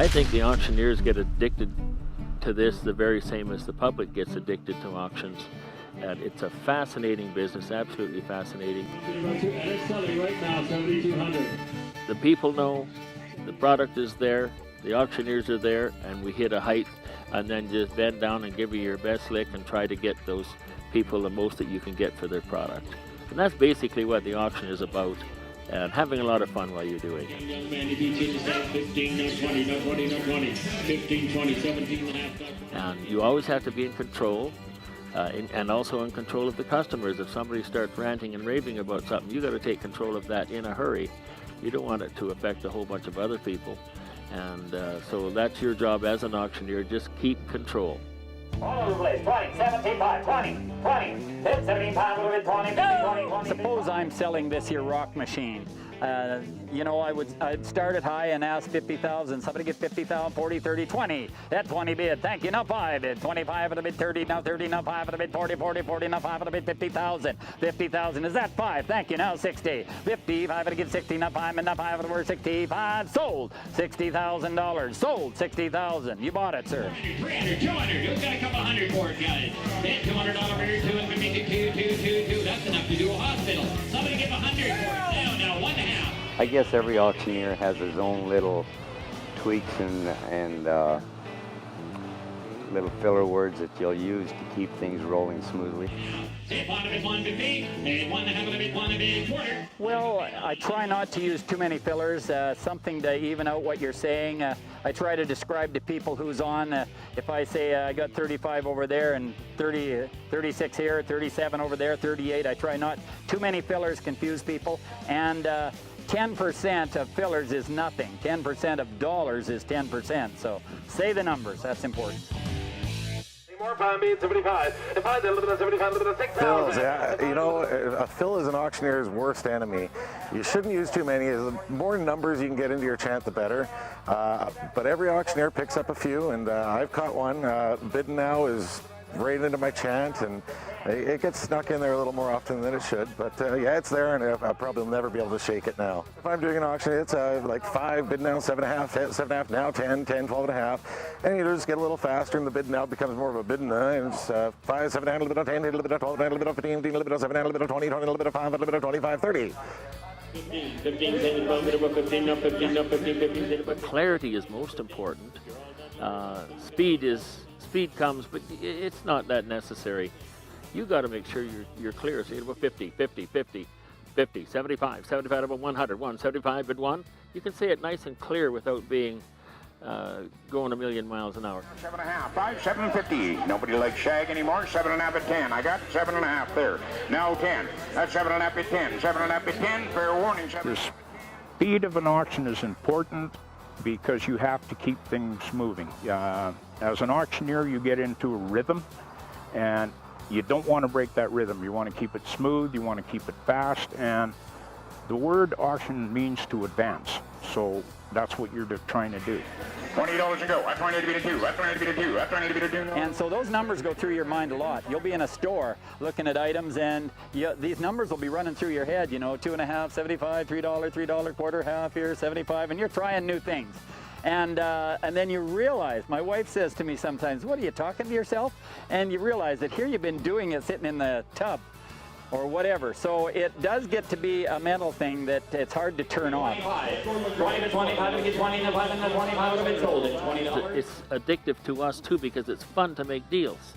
I think the auctioneers get addicted to this the very same as the public gets addicted to auctions. And it's a fascinating business, absolutely fascinating. And it's selling right now, 7,200. The people know, the product is there, the auctioneers are there, and we hit a height, and then just bend down and give you your best lick and try to get those people the most that you can get for their product. And that's basically what the auction is about, and having a lot of fun while you're doing it. Young man, he beats you to start 15, no 20, no 20, no 20, 15, 20, 17 and a half. And you always have to be in control, and also in control of the customers. If somebody starts ranting and raving about something, you got to take control of that in a hurry. You don't want it to affect a whole bunch of other people. And so that's your job as an auctioneer, just keep control. All over the place, 20, 75, 20, 20, 75, a little bit, 20, 20, 20. Suppose I'm selling this here rock machine. You know, I'd start it high and ask 50,000. Somebody get 50,000, 40, 30, 20. That 20 bid. Thank you. Now 5 bid. 25 at a bid. 30. Now 30. Now 5 at a bid. 40, 40, 40. Now 5 at a bid. 50,000. 50,000. Is that 5? Thank you. Now 60. 50. 5 at a give 60. Now 5 and now 5 at a word 65. Sold. $60,000. Sold. 60,000. You bought it, sir. 300, 200. Who's got a couple hundred for it, guys? Then $200 here, 252, That's enough to do a hospital. Somebody give 100 for it. Now, 1.5. I guess every auctioneer has his own little tweaks and little filler words that you'll use to keep things rolling smoothly. Well, I try not to use too many fillers, something to even out what you're saying. I try to describe to people who's on. If I say I got 35 over there and 36 here, 37 over there, 38, I try not. Too many fillers confuse people. And 10% of fillers is nothing. 10% of dollars is 10%. So say the numbers, that's important. More pound beat, 75. If I did a little bit of 75, a little bit of 6,000. Fills, yeah. You know, a fill is an auctioneer's worst enemy. You shouldn't use too many. The more numbers you can get into your chant, the better. But every auctioneer picks up a few, and I've caught one. Bidding now is right into my chant, and it gets snuck in there a little more often than it should. But yeah, it's there, and I'll probably never be able to shake it now. If I'm doing an auction, it's like 5, bid now 7.5, 7.5 now, 10, 10, 12.5. And you just get a little faster, and the bid now becomes more of a bid now. And it's 5, 7, a little bit of 10, a little bit of 12, a little bit of 15, a little bit of 7, a little bit of 20, 20, a little bit of 5, a little bit of 25, 30. 15, 10, 12, 15, no, 15, no, 15, 15. But clarity is most important. Speed comes, but it's not that necessary. You got to make sure you're clear. So you go 50, 50, 50, 50, 75, 75 about 100, 175 bid 1. You can say it nice and clear without being going a million miles an hour. 7.5, 5, 7.50. Nobody likes shag anymore. 7.5 at 10. I got 7.5 there. Now 10. That's 7.5 at 10. 7.5 at 10. Fair warning. The speed of an auction is important because you have to keep things moving. As an auctioneer, you get into a rhythm, and you don't want to break that rhythm. You want to keep it smooth, you want to keep it fast, and the word auction means to advance. So that's what you're trying to do. $20 to go. That's 20 to be a 2. That's 20 to be a 2. That's 20 to be a 2. And so those numbers go through your mind a lot. You'll be in a store looking at items, and these numbers will be running through your head. You know, 2.5, 75, $3, quarter, half here, 75, and you're trying new things. And then you realize, my wife says to me sometimes, what are you talking to yourself? And you realize that here you've been doing it sitting in the tub or whatever. So it does get to be a mental thing that it's hard to turn off. 20 to 25, to get 20 to 5 and 25 would have been sold at $20. It's addictive to us too because it's fun to make deals.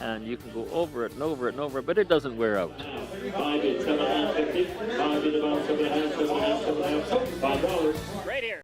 And you can go over it and over it and over it, but it doesn't wear out. 5 bid, 7.5, 50. 5 bid about 7.5, $5. Right here.